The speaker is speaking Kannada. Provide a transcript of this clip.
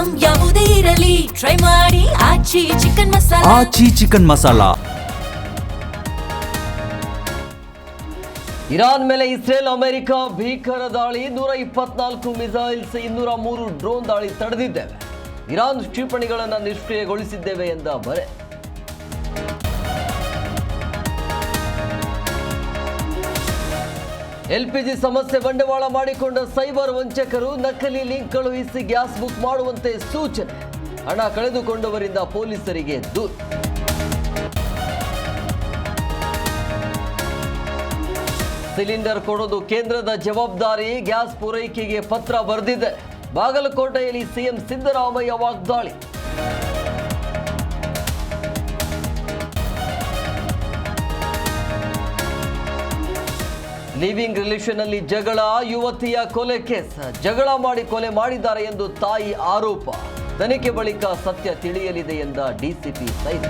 ಐಟಂ ಯಾವುದೇ ಇರಲಿ ಟ್ರೈ ಮಾಡಿ ಆಚಿ ಚಿಕನ್ ಮಸಾಲಾ. ಆಚಿ ಚಿಕನ್ ಮಸಾಲಾ. ಇರಾನ್ ಮೇಲೆ ಇಸ್ರೇಲ್ ಅಮೆರಿಕ ಭೀಕರ ದಾಳಿ. 124 ಮಿಸೈಲ್ಸ್, 203 ಡ್ರೋನ್ ದಾಳಿ ತಡೆದಿದ್ದೇವೆ. ಇರಾನ್ ಕ್ಷಿಪಣಿಗಳನ್ನು ನಿಷ್ಕ್ರಿಯಗೊಳಿಸಿದ್ದೇವೆ ಎಂದ ಬರೆ. ಎಲ್ಪಿಜಿ ಸಮಸ್ಯೆ ಬಂಡವಾಳ ಮಾಡಿಕೊಂಡ ಸೈಬರ್ ವಂಚಕರು ನಕಲಿ ಲಿಂಕ್ ಕಳುಹಿಸಿ ಗ್ಯಾಸ್ ಬುಕ್ ಮಾಡುವಂತೆ ಸೂಚನೆ. ಹಣ ಕಳೆದುಕೊಂಡವರಿಂದ ಪೊಲೀಸರಿಗೆ ದೂರು. ಸಿಲಿಂಡರ್ ಕೊಡೋದು ಕೇಂದ್ರದ ಜವಾಬ್ದಾರಿ. ಗ್ಯಾಸ್ ಪೂರೈಕೆಗೆ ಪತ್ರ ಬರೆದಿದೆ. ಬಾಗಲಕೋಟೆಯಲ್ಲಿ ಸಿಎಂ ಸಿದ್ದರಾಮಯ್ಯ ವಾಗ್ದಾಳಿ. ಲಿವಿಂಗ್ ರಿಲೇಷನ್ ಅಲ್ಲಿ ಜಗಳ, ಯುವತಿಯ ಕೊಲೆ ಕೇಸ್. ಜಗಳ ಮಾಡಿ ಕೊಲೆ ಮಾಡಿದ್ದಾರೆ ಎಂದು ತಾಯಿ ಆರೋಪ. ತನಿಖೆ ಬಳಿಕ ಸತ್ಯ ತಿಳಿಯಲಿದೆ ಎಂದ ಡಿಸಿಪಿ ಸೈದ್.